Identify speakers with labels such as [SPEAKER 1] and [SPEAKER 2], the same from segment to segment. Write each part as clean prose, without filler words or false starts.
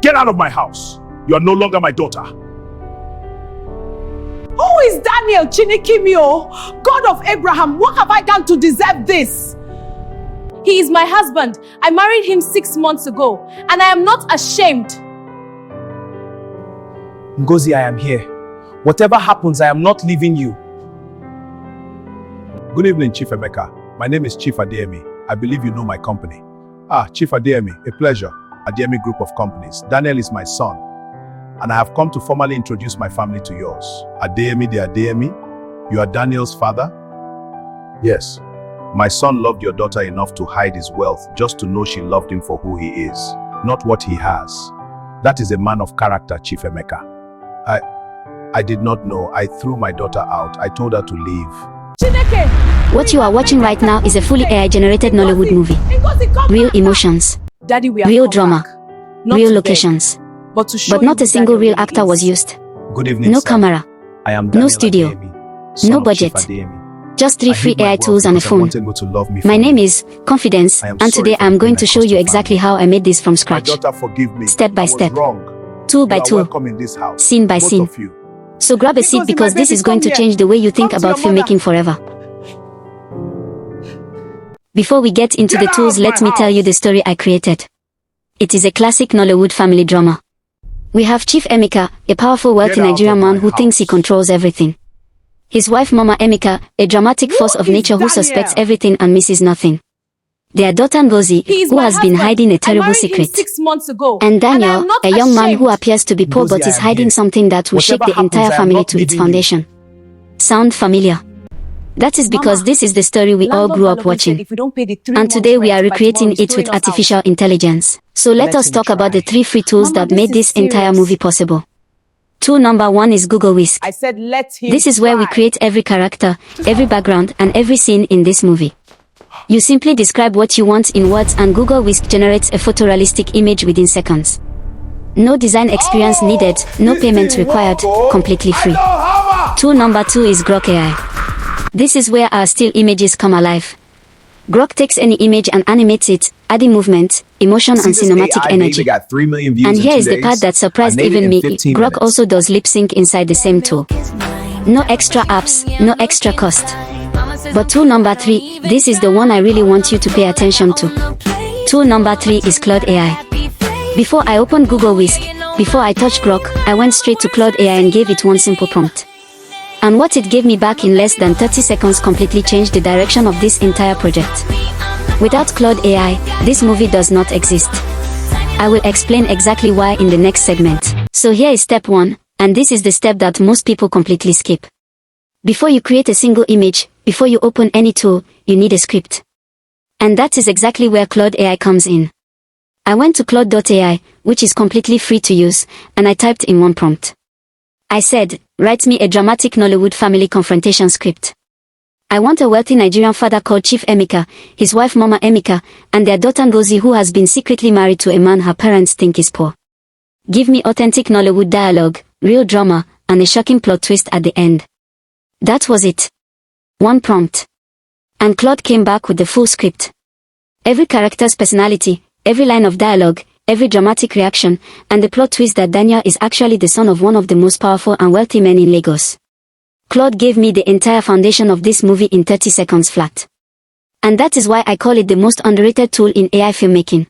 [SPEAKER 1] Get out of my house. You are no longer my daughter.
[SPEAKER 2] Who is Daniel Chinikimio? God of Abraham, what have I done to deserve this?
[SPEAKER 3] He is my husband. I married him 6 months ago, and I am not ashamed.
[SPEAKER 4] Ngozi, I am here. Whatever happens, I am not leaving you.
[SPEAKER 1] Good evening, Chief Emeka. My name is Chief Adeyemi. I believe you know my company. Chief Adeyemi, a pleasure. Adeyemi Group of Companies. Daniel is my son, and I have come to formally introduce my family to yours. Adeyemi de Adeyemi, you are Daniel's father? Yes. My son loved your daughter enough to hide his wealth just to know she loved him for who he is, not what he has. That is a man of character, Chief Emeka. I did not know. I threw my daughter out. I told her to leave.
[SPEAKER 5] What you are watching right now is a fully AI-generated Nollywood movie. Real emotions,
[SPEAKER 2] Daddy, we
[SPEAKER 5] real drama, real locations, but not a single real actor was used.
[SPEAKER 1] Good evening,
[SPEAKER 5] No
[SPEAKER 1] sir.
[SPEAKER 5] camera,
[SPEAKER 1] I am
[SPEAKER 5] no
[SPEAKER 1] Daniel
[SPEAKER 5] studio,
[SPEAKER 1] Adeyemi, son
[SPEAKER 5] no
[SPEAKER 1] of
[SPEAKER 5] budget.
[SPEAKER 1] Chief Adeyemi.
[SPEAKER 5] Just 3
[SPEAKER 1] I
[SPEAKER 5] free
[SPEAKER 1] hid my
[SPEAKER 5] AI
[SPEAKER 1] wealth
[SPEAKER 5] tools and a
[SPEAKER 1] because I
[SPEAKER 5] phone.
[SPEAKER 1] wanted you to love me
[SPEAKER 5] My
[SPEAKER 1] for
[SPEAKER 5] name
[SPEAKER 1] me.
[SPEAKER 5] is Confidence,
[SPEAKER 1] I am
[SPEAKER 5] and
[SPEAKER 1] sorry
[SPEAKER 5] today
[SPEAKER 1] for
[SPEAKER 5] I am
[SPEAKER 1] the
[SPEAKER 5] going
[SPEAKER 1] pain
[SPEAKER 5] to
[SPEAKER 1] I
[SPEAKER 5] show
[SPEAKER 1] caused
[SPEAKER 5] you
[SPEAKER 1] your
[SPEAKER 5] exactly
[SPEAKER 1] family.
[SPEAKER 5] how I made this from
[SPEAKER 1] My
[SPEAKER 5] scratch.
[SPEAKER 1] daughter, forgive me.
[SPEAKER 5] Step by
[SPEAKER 1] I was
[SPEAKER 5] step.
[SPEAKER 1] wrong.
[SPEAKER 5] 2 by
[SPEAKER 1] You are
[SPEAKER 5] 2,
[SPEAKER 1] welcome in this house.
[SPEAKER 5] scene by
[SPEAKER 1] Both
[SPEAKER 5] scene.
[SPEAKER 1] of you.
[SPEAKER 5] So grab a seat
[SPEAKER 2] Ngozi,
[SPEAKER 5] because
[SPEAKER 2] my
[SPEAKER 5] this
[SPEAKER 2] baby,
[SPEAKER 5] is going
[SPEAKER 2] come
[SPEAKER 5] to
[SPEAKER 2] here.
[SPEAKER 5] change the way you think
[SPEAKER 2] Come to
[SPEAKER 5] about
[SPEAKER 2] your mother.
[SPEAKER 5] filmmaking forever. Before we get into
[SPEAKER 1] Get
[SPEAKER 5] the
[SPEAKER 1] out
[SPEAKER 5] tools,
[SPEAKER 1] of my
[SPEAKER 5] let me tell you
[SPEAKER 1] house.
[SPEAKER 5] the story I created. It is a classic Nollywood family drama. We have Chief Emeka, a powerful, wealthy
[SPEAKER 1] Get out
[SPEAKER 5] Nigerian
[SPEAKER 1] of
[SPEAKER 5] man
[SPEAKER 1] my
[SPEAKER 5] who thinks he
[SPEAKER 1] house.
[SPEAKER 5] controls everything. His wife Mama Emeka, a dramatic force of
[SPEAKER 2] is
[SPEAKER 5] nature who
[SPEAKER 2] Daniel?
[SPEAKER 5] suspects everything and misses nothing. Their daughter Ngozi,
[SPEAKER 3] He is
[SPEAKER 5] who
[SPEAKER 3] my
[SPEAKER 5] has been
[SPEAKER 3] husband.
[SPEAKER 5] hiding a
[SPEAKER 3] I
[SPEAKER 5] terrible
[SPEAKER 3] married him
[SPEAKER 5] secret.
[SPEAKER 3] 6 months ago,
[SPEAKER 5] And
[SPEAKER 3] I
[SPEAKER 5] Daniel,
[SPEAKER 3] am not
[SPEAKER 5] a young man who
[SPEAKER 3] ashamed.
[SPEAKER 5] appears to be poor
[SPEAKER 4] Ngozi,
[SPEAKER 5] but
[SPEAKER 4] I
[SPEAKER 5] is
[SPEAKER 4] am
[SPEAKER 5] hiding
[SPEAKER 4] here.
[SPEAKER 5] something that will shake
[SPEAKER 4] Whatever
[SPEAKER 5] the
[SPEAKER 4] happens,
[SPEAKER 5] entire
[SPEAKER 4] I am
[SPEAKER 5] family
[SPEAKER 4] not
[SPEAKER 5] to its
[SPEAKER 4] leaving you.
[SPEAKER 5] foundation. Sound familiar? That is because
[SPEAKER 3] Mama,
[SPEAKER 5] this is the story we all
[SPEAKER 3] Landlord
[SPEAKER 5] grew up
[SPEAKER 3] Balogun
[SPEAKER 5] watching.
[SPEAKER 3] said if we don't pay the 3
[SPEAKER 5] And
[SPEAKER 3] months
[SPEAKER 5] today we are
[SPEAKER 3] rent by
[SPEAKER 5] recreating
[SPEAKER 3] tomorrow,
[SPEAKER 5] it
[SPEAKER 3] he's
[SPEAKER 5] with
[SPEAKER 3] throwing us
[SPEAKER 5] artificial
[SPEAKER 3] out.
[SPEAKER 5] intelligence. So let us
[SPEAKER 4] him
[SPEAKER 5] talk about the
[SPEAKER 4] try.
[SPEAKER 5] 3 free tools
[SPEAKER 3] Mama,
[SPEAKER 5] that made
[SPEAKER 3] this is
[SPEAKER 5] this entire
[SPEAKER 3] serious.
[SPEAKER 5] movie possible. Tool number 1 is Google Whisk.
[SPEAKER 2] I said let him
[SPEAKER 5] This is where we
[SPEAKER 2] try.
[SPEAKER 5] create every character, every background, and every scene in this movie. You simply describe what you want in words and Google Whisk generates a photorealistic image within seconds. No design experience needed, no payment required, completely free. Tool number 2 is Grok AI. This is where our still images come alive. Grok takes any image and animates it, adding movement, emotion, and cinematic energy.
[SPEAKER 6] Got 3 million views
[SPEAKER 5] And
[SPEAKER 6] in
[SPEAKER 5] here
[SPEAKER 6] 2
[SPEAKER 5] is the
[SPEAKER 6] days.
[SPEAKER 5] part that surprised
[SPEAKER 6] I made it
[SPEAKER 5] even
[SPEAKER 6] in
[SPEAKER 5] me.
[SPEAKER 6] 15
[SPEAKER 5] Grok
[SPEAKER 6] minutes.
[SPEAKER 5] also does lip sync inside the same tool. No extra apps, no extra cost. But tool number 3, this is the one I really want you to pay attention to. Tool number 3 is Claude AI. Before I opened Google Whisk, before I touched Grok, I went straight to Claude AI and gave it one simple prompt. And what it gave me back in less than 30 seconds completely changed the direction of this entire project. Without Claude AI, this movie does not exist. I will explain exactly why in the next segment. So here is step 1, and this is the step that most people completely skip. Before you create a single image, before you open any tool, you need a script. And that is exactly where Claude AI comes in. I went to Claude AI, which is completely free to use, and I typed in one prompt. I said, write me a dramatic Nollywood family confrontation script. I want a wealthy Nigerian father called Chief Emeka, his wife Mama Emeka, and their daughter Ngozi who has been secretly married to a man her parents think is poor. Give me authentic Nollywood dialogue, real drama, and a shocking plot twist at the end. That was it. One prompt. And Claude came back with the full script. Every character's personality, every line of dialogue, every dramatic reaction, and the plot twist that Daniel is actually the son of one of the most powerful and wealthy men in Lagos. Claude gave me the entire foundation of this movie in 30 seconds flat. And that is why I call it the most underrated tool in AI filmmaking.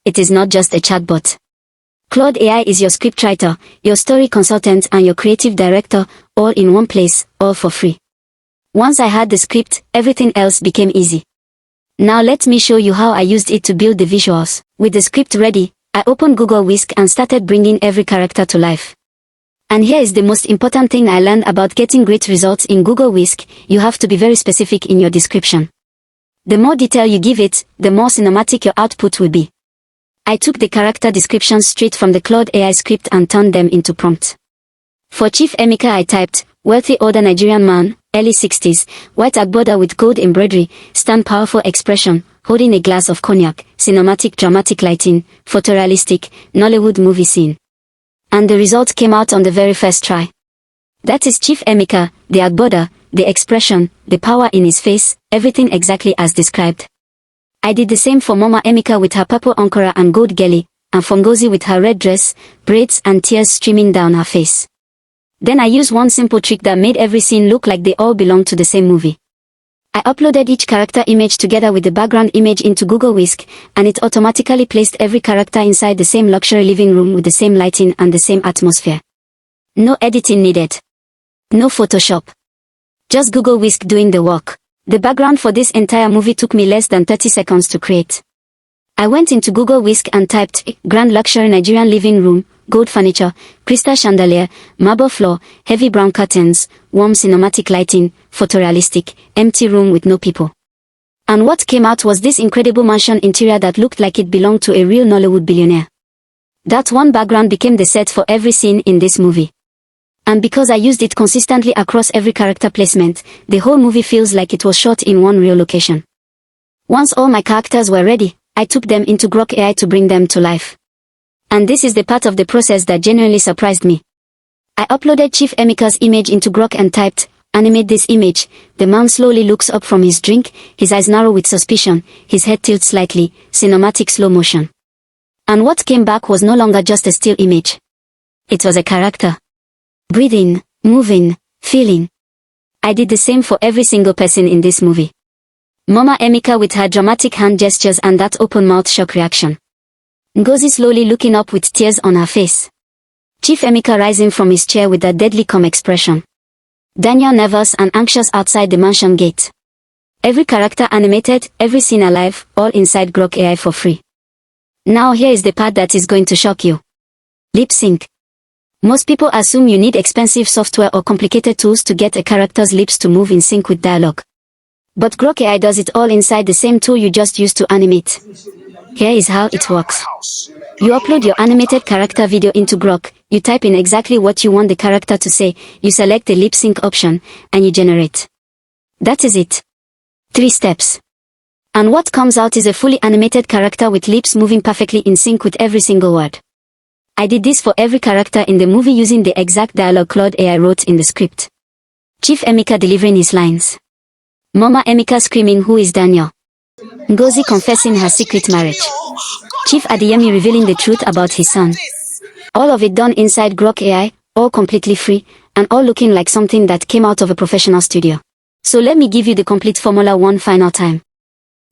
[SPEAKER 5] It is not just a chatbot. Claude AI is your scriptwriter, your story consultant, and your creative director, all in one place, all for free. Once I had the script, everything else became easy. Now let me show you how I used it to build the visuals. With the script ready, I opened Google Whisk and started bringing every character to life. And here is the most important thing I learned about getting great results in Google Whisk: you have to be very specific in your description. The more detail you give it, the more cinematic your output will be. I took the character descriptions straight from the Claude AI script and turned them into prompts. For Chief Emeka I typed, wealthy older Nigerian man, early 60s, white agbada with gold embroidery, stand powerful expression, holding a glass of cognac, cinematic dramatic lighting, photorealistic, Nollywood movie scene. And the result came out on the very first try. That is Chief Emeka, the agbada, the expression, the power in his face, everything exactly as described. I did the same for Mama Emeka with her purple ankara and gold gelly, and from Ngozi with her red dress, braids and tears streaming down her face. Then I used one simple trick that made every scene look like they all belonged to the same movie. I uploaded each character image together with the background image into Google Whisk, and it automatically placed every character inside the same luxury living room with the same lighting and the same atmosphere. No editing needed. No Photoshop. Just Google Whisk doing the work. The background for this entire movie took me less than 30 seconds to create. I went into Google Whisk and typed, grand luxury Nigerian living room, gold furniture, crystal chandelier, marble floor, heavy brown curtains, warm cinematic lighting, photorealistic, empty room with no people. And what came out was this incredible mansion interior that looked like it belonged to a real Nollywood billionaire. That one background became the set for every scene in this movie. And because I used it consistently across every character placement, the whole movie feels like it was shot in one real location. Once all my characters were ready, I took them into Grok AI to bring them to life. And this is the part of the process that genuinely surprised me. I uploaded Chief Emeka's image into Grok and typed, animate this image. The man slowly looks up from his drink, his eyes narrow with suspicion, his head tilts slightly, cinematic slow motion. And what came back was no longer just a still image. It was a character. Breathing, moving, feeling. I did the same for every single person in this movie. Mama Emeka with her dramatic hand gestures and that open mouth shock reaction. Ngozi slowly looking up with tears on her face. Chief Emeka rising from his chair with a deadly calm expression. Daniel nervous and anxious outside the mansion gate. Every character animated, every scene alive, all inside Grok AI for free. Now here is the part that is going to shock you. Lip sync. Most people assume you need expensive software or complicated tools to get a character's lips to move in sync with dialogue. But Grok AI does it all inside the same tool you just used to animate. Here is how it works. You upload your animated character video into Grok, you type in exactly what you want the character to say, you select the lip sync option, and you generate. That is it. 3 steps. And what comes out is a fully animated character with lips moving perfectly in sync with every single word. I did this for every character in the movie using the exact dialogue Claude AI wrote in the script. Chief Emeka delivering his lines. Mama Emeka screaming, "Who is Daniel?" Ngozi confessing her secret marriage. Chief Adeyemi revealing the truth about his son. All of it done inside Grok AI, all completely free, and all looking like something that came out of a professional studio. So let me give you the complete formula one final time.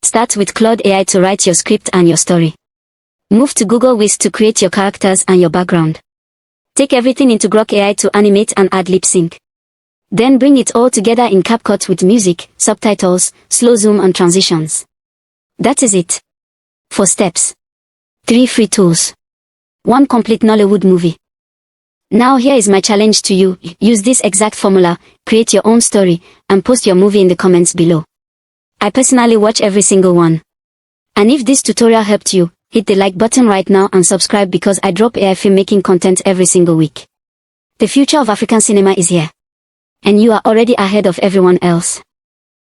[SPEAKER 5] Start with Claude AI to write your script and your story. Move to Google Whisk to create your characters and your background. Take everything into Grok AI to animate and add lip sync. Then bring it all together in CapCut with music, subtitles, slow zoom and transitions. That is it. 4 steps. 3 free tools. 1 complete Nollywood movie. Now here is my challenge to you. Use this exact formula, create your own story, and post your movie in the comments below. I personally watch every single one. And if this tutorial helped you, hit the like button right now and subscribe because I drop AI filmmaking content every single week. The future of African cinema is here. And you are already ahead of everyone else.